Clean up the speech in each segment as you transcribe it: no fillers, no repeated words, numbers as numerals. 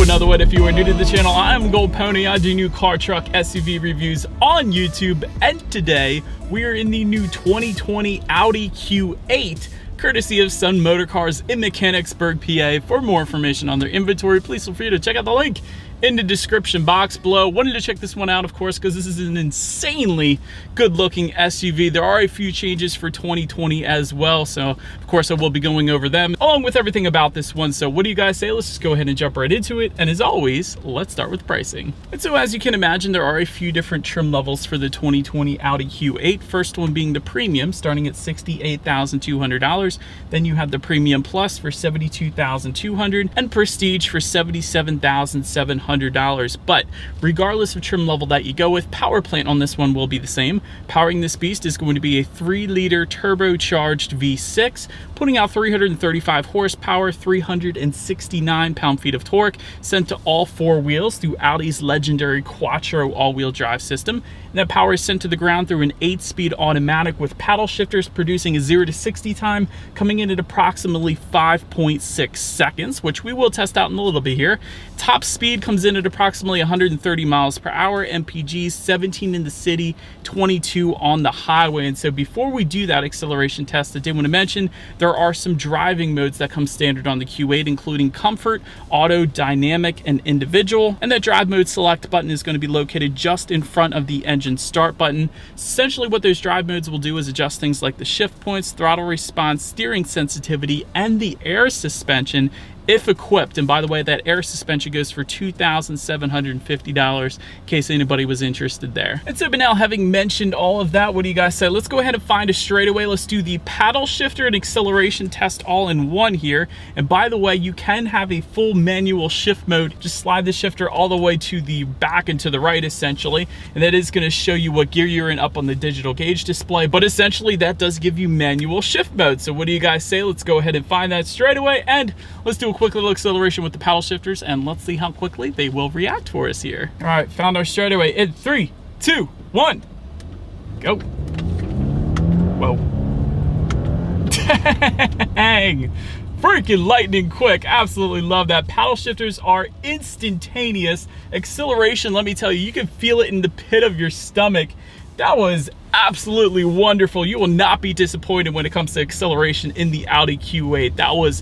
another one. If you are new to the channel, I'm Gold Pony. I do new car, truck, SUV reviews on YouTube, and today we are in the new 2020 Audi Q8, courtesy of Sun Motor Cars in Mechanicsburg, PA. For more information on their inventory, please feel free to check out the link in the description box below. Wanted to check this one out, of course, because this is an insanely good looking SUV. There are a few changes for 2020 as well, so of course I will be going over them along with everything about this one. So what do you guys say? Let's just go ahead and jump right into it, and as always, let's start with pricing. And so as you can imagine, there are a few different trim levels for the 2020 Audi Q8. First one being the premium, starting at $68,200. Then you have the Premium Plus for $72,200 and Prestige for $77,700. But regardless of trim level that you go with, power plant on this one will be the same. Powering this beast is going to be a 3-liter turbocharged V6, putting out 335 horsepower, 369 pound-feet of torque, sent to all four wheels through Audi's legendary Quattro all-wheel drive system. And that power is sent to the ground through an 8-speed automatic with paddle shifters, producing a 0 to 60 time coming in at approximately 5.6 seconds, which we will test out in a little bit here. Top speed comes in at approximately 130 miles per hour, MPGs 17 in the city, 22 on the highway. And so before we do that acceleration test, I did want to mention there are some driving modes that come standard on the Q8, including Comfort, Auto, Dynamic, and Individual. And that drive mode select button is going to be located just in front of the engine start button. Essentially what those drive modes will do is adjust things like the shift points, throttle response, steering sensitivity, and the air suspension if equipped. And by the way, that air suspension goes for $2,750 in case anybody was interested there. And so, but now having mentioned all of that, what do you guys say? Let's go ahead and find a straightaway. Let's do the paddle shifter and acceleration test all in one here. And by the way, you can have a full manual shift mode. Just slide the shifter all the way to the back and to the right, essentially. And that is going to show you what gear you're in up on the digital gauge display. But essentially, that does give you manual shift mode. So what do you guys say? Let's go ahead and find that straightaway, and let's do a quick little acceleration with the paddle shifters, and let's see how quickly they will react for us here. All right, found our straightaway in 3, 2, 1, go. Whoa. Dang. Freaking lightning quick. Absolutely love that. Paddle shifters are instantaneous. Acceleration, let me tell you, you can feel it in the pit of your stomach. That was absolutely wonderful. You will not be disappointed when it comes to acceleration in the Audi Q8. That was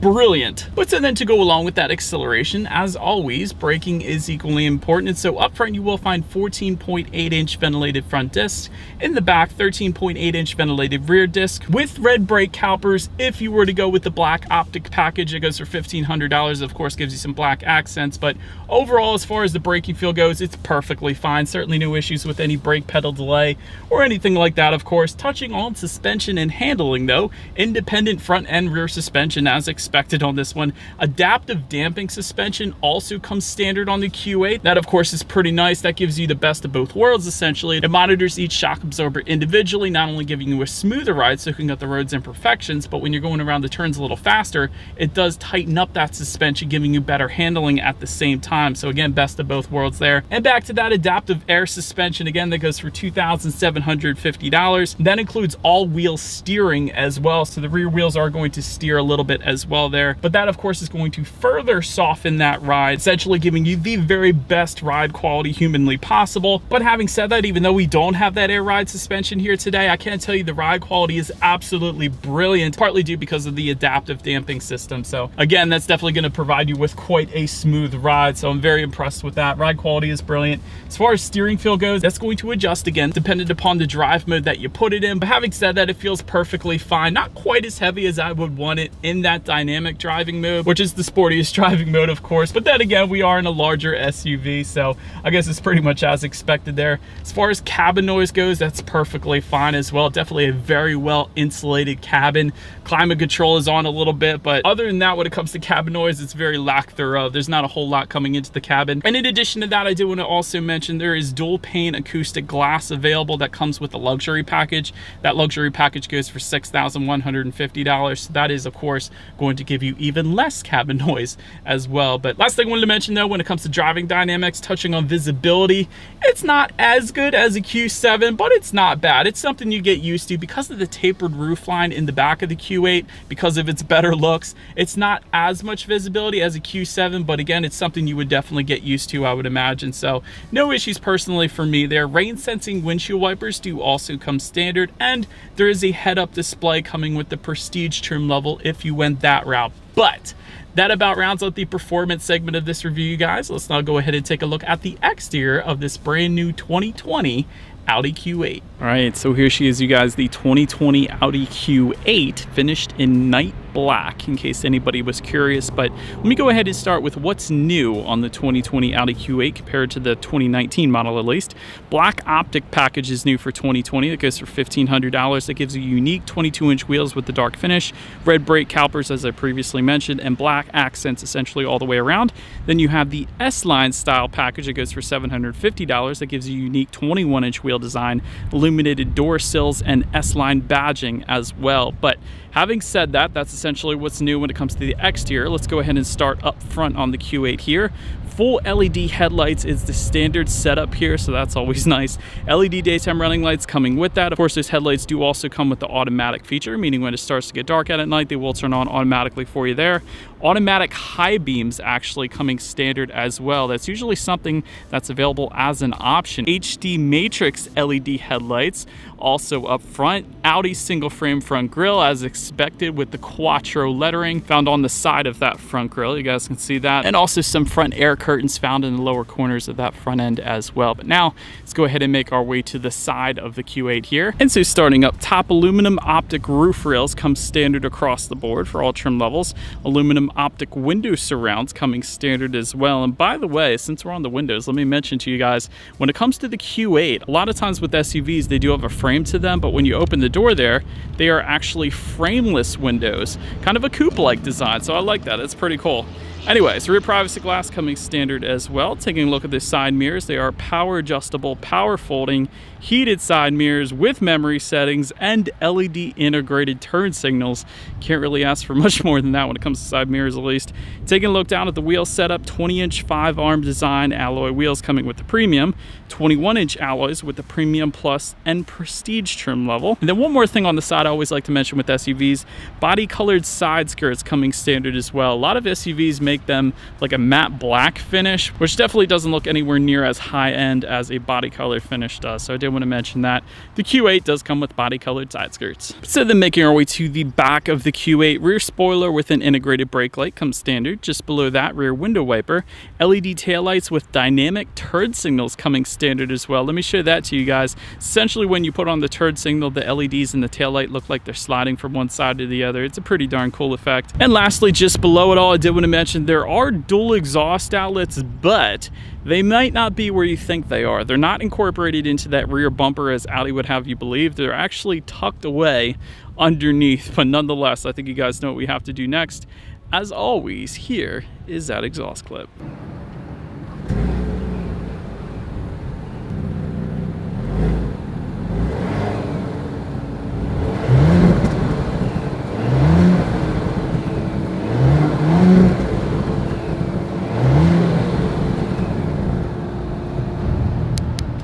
brilliant. But so then to go along with that acceleration, as always, braking is equally important. And so up front, you will find 14.8-inch ventilated front discs. In the back, 13.8-inch ventilated rear disc with red brake calipers. If you were to go with the black optic package, it goes for $1,500. Of course, gives you some black accents. But overall, as far as the braking feel goes, it's perfectly fine. Certainly no issues with any brake pedal delay or anything like that, of course. Touching on suspension and handling, though, independent front and rear suspension as expected on this one. Adaptive damping suspension also comes standard on the Q8. That, of course, is pretty nice. That gives you the best of both worlds, essentially. It monitors each shock absorber individually, not only giving you a smoother ride so you can get the road's imperfections, but when you're going around the turns a little faster, it does tighten up that suspension, giving you better handling at the same time. So again, best of both worlds there. And back to that adaptive air suspension, again, that goes for $2,750. That includes all-wheel steering as well, so the rear wheels are going to steer a little bit as well there, but that of course is going to further soften that ride, essentially giving you the very best ride quality humanly possible. But having said that, even though we don't have that air ride suspension here today, I can tell you the ride quality is absolutely brilliant, partly due because of the adaptive damping system. So again, that's definitely going to provide you with quite a smooth ride, so I'm very impressed with that. Ride quality is brilliant. As far as steering feel goes, that's going to adjust again dependent upon the drive mode that you put it in, but having said that, it feels perfectly fine. Not quite as heavy as I would want it in that dynamic driving mode, which is the sportiest driving mode, of course. But then again, we are in a larger SUV, so I guess it's pretty much as expected there. As far as cabin noise goes, that's perfectly fine as well. Definitely a very well insulated cabin. Climate control is on a little bit, but other than that, when it comes to cabin noise, it's very lack thereof. There's not a whole lot coming into the cabin. And in addition to that, I do want to also mention there is dual pane acoustic glass available that comes with the luxury package. That luxury package goes for $6,150. So that is, of course, going to to give you even less cabin noise as well. But last thing I wanted to mention though, when it comes to driving dynamics, touching on visibility, it's not as good as a Q7, but it's not bad. It's something you get used to because of the tapered roofline in the back of the Q8, because of its better looks. It's not as much visibility as a Q7, but again, it's something you would definitely get used to, I would imagine. So no issues personally for me there. Rain sensing windshield wipers do also come standard, and there is a head-up display coming with the Prestige trim level if you went that route. But that about rounds out the performance segment of this review, you guys. Let's now go ahead and take a look at the exterior of this brand new 2020 Audi Q8. All right, so here she is, you guys, the 2020 Audi Q8, finished in night black, in case anybody was curious. But let me go ahead and start with what's new on the 2020 Audi Q8 compared to the 2019 model at least. Black optic package is new for 2020. That goes for $1,500. That gives you unique 22-inch wheels with the dark finish, red brake calipers as I previously mentioned, and black accents essentially all the way around. Then you have the S-Line style package. It goes for $750. That gives you unique 21-inch wheel design, illuminated door sills, and S-Line badging as well. But having said that, that's essentially what's new when it comes to the exterior. Let's go ahead and start up front on the Q8 here. Full LED headlights is the standard setup here, so that's always nice. LED daytime running lights coming with that. Of course, those headlights do also come with the automatic feature, meaning when it starts to get dark out at night, they will turn on automatically for you there. Automatic high beams actually coming standard as well. That's usually something that's available as an option. HD matrix LED headlights also up front. Audi single frame front grille as expected with the Quattro lettering found on the side of that front grille. You guys can see that. And also some front air curtains found in the lower corners of that front end as well. But now let's go ahead and make our way to the side of the Q8 here. And so starting up top, aluminum optic roof rails come standard across the board for all trim levels. Aluminum optic window surrounds coming standard as well. And by the way, since we're on the windows, let me mention to you guys, when it comes to the Q8, a lot of times with SUVs, they do have a frame to them, but when you open the door there, they are actually frameless windows, kind of a coupe-like design. So I like that. It's pretty cool. Anyways, rear privacy glass coming standard as well. Taking a look at the side mirrors, they are power adjustable, power folding, heated side mirrors with memory settings and LED integrated turn signals. Can't really ask for much more than that when it comes to side mirrors, at least. Taking a look down at the wheel setup, 20-inch 5-arm design alloy wheels coming with the premium, 21-inch alloys with the premium plus and prestige trim level. And then one more thing on the side I always like to mention with SUVs, body colored side skirts coming standard as well. A lot of SUVs make them like a matte black finish, which definitely doesn't look anywhere near as high end as a body color finish does. So I did want to mention that. The Q8 does come with body colored side skirts. So then making our way to the back of the Q8, rear spoiler with an integrated brake light comes standard. Just below that, rear window wiper, LED taillights with dynamic turn signals coming standard as well. Let me show that to you guys. Essentially, when you put on the turn signal, the LEDs in the taillight look like they're sliding from one side to the other. It's a pretty darn cool effect. And lastly, just below it all, I did want to mention there are dual exhaust outlets, but they might not be where you think they are. They're not incorporated into that rear bumper as Audi would have you believe. They're actually tucked away underneath, but nonetheless, I think you guys know what we have to do next. As always, here is that exhaust clip.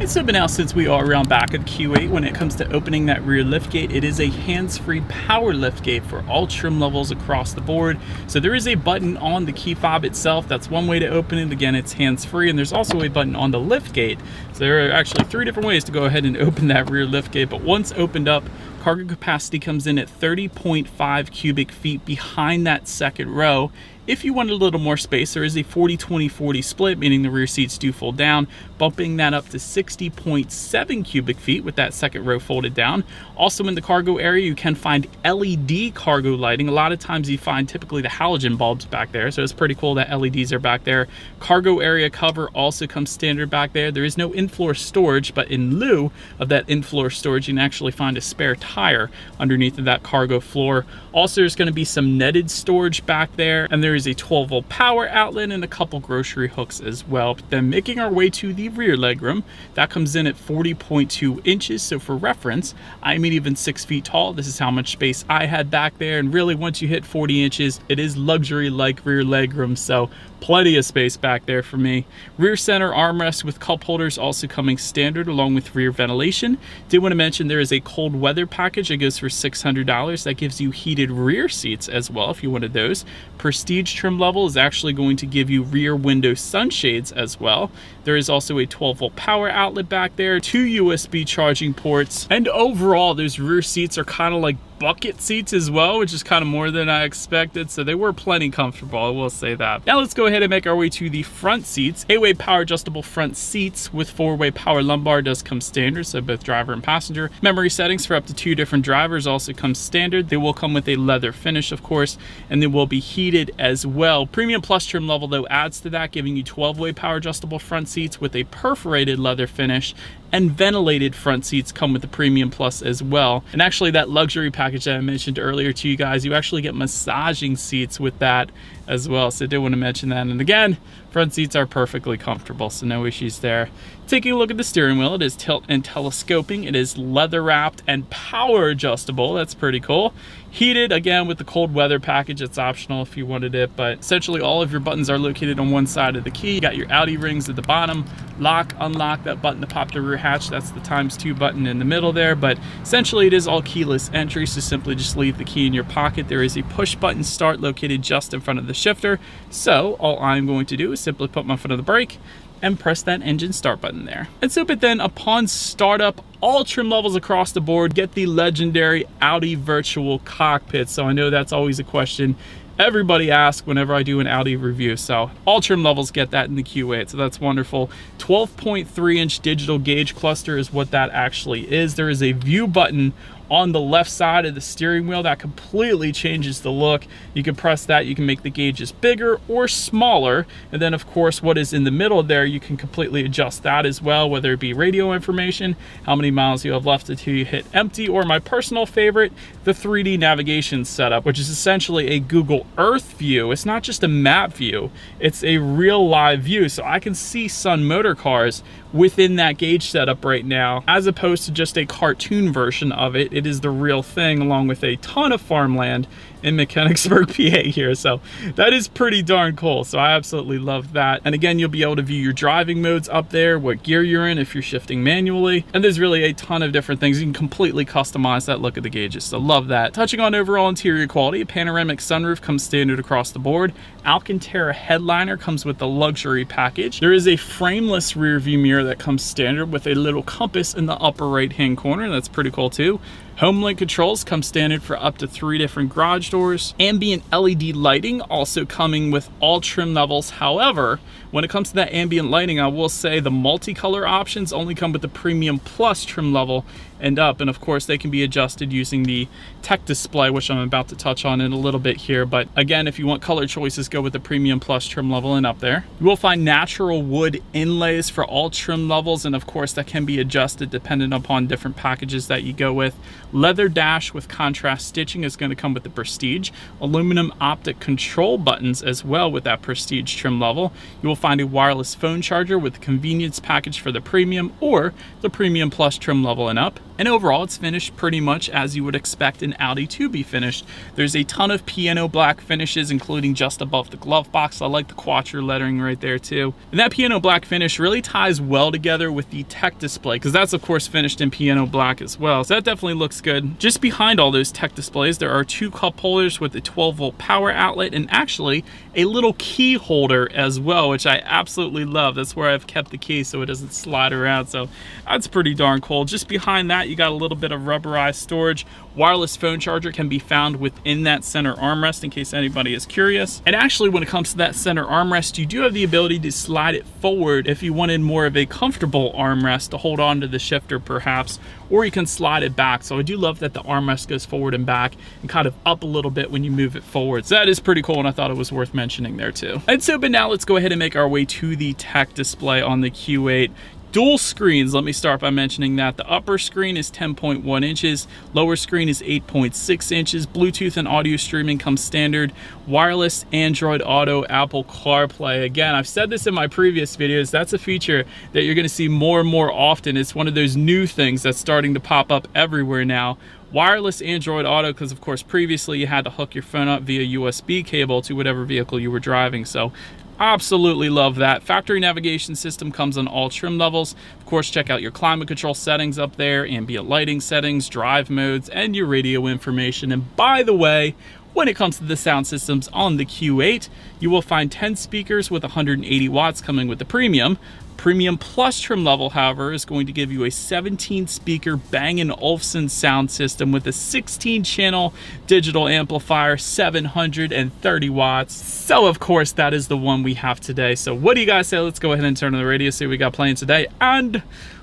So but now, since we are around back of the Q8, when it comes to opening that rear liftgate, it is a hands-free power liftgate for all trim levels across the board. So there is a button on the key fob itself. That's one way to open it. Again, it's hands-free, and there's also a button on the liftgate. So there are actually 3 different ways to go ahead and open that rear liftgate. But once opened up, cargo capacity comes in at 30.5 cubic feet behind that second row. If you want a little more space, there is a 40-20-40 split, meaning the rear seats do fold down, bumping that up to 60.7 cubic feet with that second row folded down. Also in the cargo area, you can find LED cargo lighting. A lot of times you find typically the halogen bulbs back there, so it's pretty cool that LEDs are back there. Cargo area cover also comes standard back there. There is no in-floor storage, but in lieu of that in-floor storage, you can actually find a spare higher underneath of that cargo floor. Also, there's going to be some netted storage back there, and there is a 12-volt power outlet and a couple grocery hooks as well. But then making our way to the rear legroom, that comes in at 40.2 inches. So for reference, I'm even 6 feet tall. This is how much space I had back there, and really once you hit 40 inches, it is luxury like rear legroom, so plenty of space back there for me. Rear center armrest with cup holders also coming standard, along with rear ventilation. Did want to mention there is a cold weather package that goes for $600. That gives you heated rear seats as well if you wanted those. Prestige trim level is actually going to give you rear window sunshades as well. There is also a 12-volt power outlet back there, 2 USB charging ports, and overall those rear seats are kind of like bucket seats as well, which is kind of more than I expected, so they were plenty comfortable, I will say that. Now let's go ahead and make our way to the front seats. 8-way power adjustable front seats with 4-way power lumbar does come standard, so both driver and passenger. Memory settings for up to 2 different drivers also come standard. They will come with a leather finish, of course, and they will be heated as well. Premium Plus trim level though adds to that, giving you 12-way power adjustable front seats with a perforated leather finish, and ventilated front seats come with the Premium Plus as well. And actually that luxury package that I mentioned earlier to you guys, you actually get massaging seats with that as well, so I did want to mention that. And again, front seats are perfectly comfortable, so no issues there. Taking a look at the steering wheel, it is tilt and telescoping. It is leather wrapped and power adjustable. That's pretty cool. Heated, again, with the cold weather package. It's optional if you wanted it, but essentially all of your buttons are located on one side of the key. You got your Audi rings at the bottom. Lock, unlock, that button to pop the rear hatch. That's the ×2 button in the middle there, but essentially it is all keyless entry, so simply just leave the key in your pocket. There is a push button start located just in front of the shifter, so all I'm going to do is simply put my foot on the brake and press that engine start button there. And so, but then upon startup, all trim levels across the board get the legendary Audi virtual cockpit. So I know that's always a question everybody asks whenever I do an Audi review. So all trim levels get that in the Q8, so that's wonderful. 12.3-inch digital gauge cluster is what that actually is. There is a view button on the left side of the steering wheel that completely changes the look. You can press that, you can make the gauges bigger or smaller, and then of course what is in the middle there, you can completely adjust that as well, whether it be radio information, how many miles you have left until you hit empty, or my personal favorite, the 3D navigation setup, which is essentially a Google Earth view. It's not just a map view, it's a real live view, so I can see Sun Motor Cars within that gauge setup right now, as opposed to just a cartoon version of it. It is the real thing, along with a ton of farmland in Mechanicsburg, PA here. So that is pretty darn cool. So I absolutely love that. And again, you'll be able to view your driving modes up there, what gear you're in if you're shifting manually. And there's really a ton of different things. You can completely customize that look of the gauges. So love that. Touching on overall interior quality, a panoramic sunroof comes standard across the board. Alcantara headliner comes with the luxury package. There is a frameless rear view mirror that comes standard with a little compass in the upper right hand corner. That's pretty cool too. HomeLink controls come standard for up to 3 different garage doors. Ambient LED lighting also coming with all trim levels. However, when it comes to that ambient lighting, I will say the multicolor options only come with the Premium Plus trim level and up, and of course they can be adjusted using the tech display, which I'm about to touch on in a little bit here. But again, if you want color choices, go with the Premium Plus trim level and up there. You will find natural wood inlays for all trim levels, and of course that can be adjusted depending upon different packages that you go with. Leather dash with contrast stitching is going to come with the Prestige. Aluminum optic control buttons as well with that Prestige trim level. You will find a wireless phone charger with the convenience package for the Premium or the Premium Plus trim level and up. And overall, it's finished pretty much as you would expect an Audi to be finished. There's a ton of piano black finishes, including just above the glove box. I like the Quattro lettering right there too. And that piano black finish really ties well together with the tech display, because that's of course finished in piano black as well. So that definitely looks good. Just behind all those tech displays, there are 2 cup holders with a 12-volt power outlet and actually a little key holder as well, which I absolutely love. That's where I've kept the key so it doesn't slide around. So that's pretty darn cool. Just behind that, you got a little bit of rubberized storage. Wireless phone charger can be found within that center armrest in case anybody is curious. And actually, when it comes to that center armrest, you do have the ability to slide it forward if you wanted more of a comfortable armrest to hold on to the shifter perhaps, or you can slide it back. So I do love that the armrest goes forward and back and kind of up a little bit when you move it forward. So that is pretty cool, and I thought it was worth mentioning there too. And so, but now let's go ahead and make our way to the tech display on the Q8. dual screens. Let me start by mentioning that the upper screen is 10.1 inches, lower screen is 8.6 inches. Bluetooth and audio streaming comes standard. Wireless Android Auto, Apple CarPlay. Again, I've said this in my previous videos, that's a feature that you're gonna see more and more often. It's one of those new things that's starting to pop up everywhere now. Wireless Android Auto, because of course previously you had to hook your phone up via USB cable to whatever vehicle you were driving. So absolutely love that. Factory navigation system comes on all trim levels. Of course, check out your climate control settings up there, ambient lighting settings, drive modes, and your radio information. And by the way, when it comes to the sound systems on the Q8, you will find 10 speakers with 180 watts coming with the Premium. Premium Plus trim level, however, is going to give you a 17-speaker Bang & Olufsen sound system with a 16-channel digital amplifier, 730 watts. So, of course, that is the one we have today. So what do you guys say? Let's go ahead and turn on the radio, see what we got playing today, and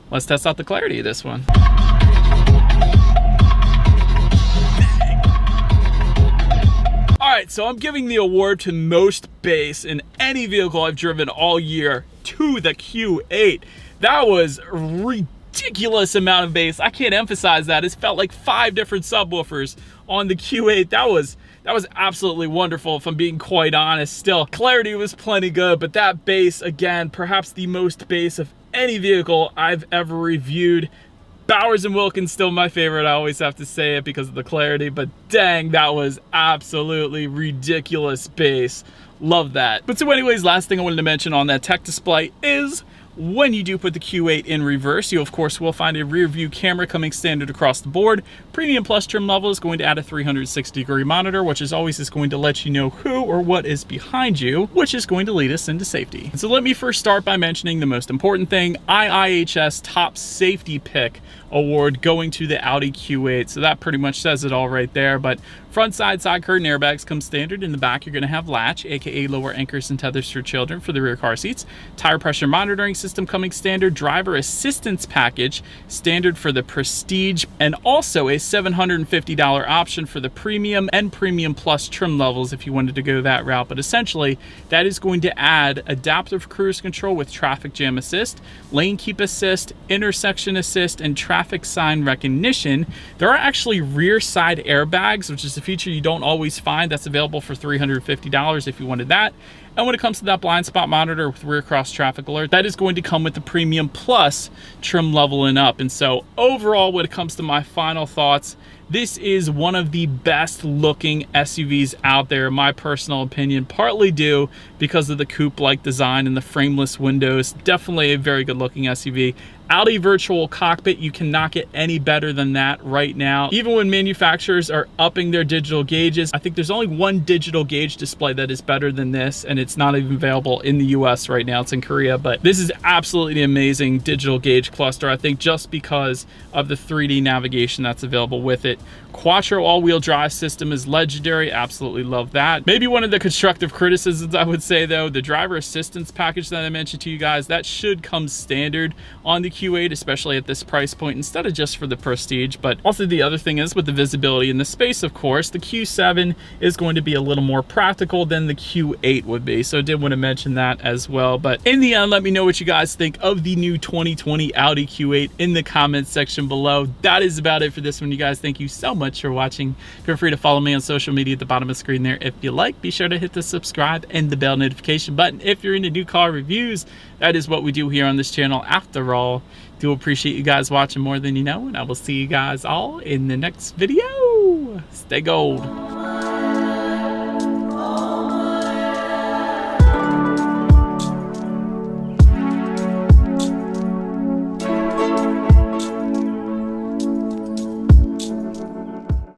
let's test out the clarity of this one. Alright, so I'm giving the award to most bass in any vehicle I've driven all year to the Q8. That was a ridiculous amount of bass. I can't emphasize that. It felt like 5 different subwoofers on the Q8. That was absolutely wonderful, if I'm being quite honest. Still, clarity was plenty good, but that bass, again, perhaps the most bass of any vehicle I've ever reviewed. Bowers & Wilkins still my favorite. I always have to say it because of the clarity, but dang, that was absolutely ridiculous bass. Love that. But so anyways, last thing I wanted to mention on that tech display is when you do put the Q8 in reverse, you of course will find a rear view camera coming standard across the board. Premium Plus trim level is going to add a 360-degree monitor, which is always just going to let you know who or what is behind you, which is going to lead us into safety. So let me first start by mentioning the most important thing, IIHS Top Safety Pick Award going to the Audi Q8. So that pretty much says it all right there. But front side curtain airbags come standard. In the back, you're going to have latch, aka lower anchors and tethers for children for the rear car seats. Tire pressure monitoring system coming standard. Driver assistance package standard for the Prestige, and also a $750 option for the Premium and Premium Plus trim levels if you wanted to go that route. But essentially, that is going to add adaptive cruise control with traffic jam assist, lane keep assist, intersection assist, and traffic sign recognition. There are actually rear side airbags, which is a feature you don't always find. That's available for $350 if you wanted that. And when it comes to that blind spot monitor with rear cross traffic alert, that is going to come with the Premium Plus trim level and up. And so overall, when it comes to my final thoughts, this is one of the best looking SUVs out there, in my personal opinion, partly due because of the coupe-like design and the frameless windows. Definitely a very good looking SUV. Audi virtual cockpit, you cannot get any better than that right now. Even when manufacturers are upping their digital gauges, I think there's only one digital gauge display that is better than this, and it's not even available in the US right now. It's in Korea, but this is absolutely an amazing digital gauge cluster, I think, just because of the 3D navigation that's available with it. Quattro all-wheel drive system is legendary. Absolutely love that. Maybe one of the constructive criticisms I would say, though, the driver assistance package that I mentioned to you guys, that should come standard on the Q8, especially at this price point, instead of just for the Prestige. But also the other thing is with the visibility in the space, of course, the Q7 is going to be a little more practical than the Q8 would be. So I did want to mention that as well. But in the end, let me know what you guys think of the new 2020 Audi Q8 in the comments section below. That is about it for this one, you guys. Thank you so much for watching. Feel free to follow me on social media at the bottom of the screen there if you like. Be sure to hit the subscribe and the bell notification button if you're into new car reviews. That is what we do here on this channel after all. Do appreciate you guys watching more than you know, and I will see you guys all in the next video. Stay gold.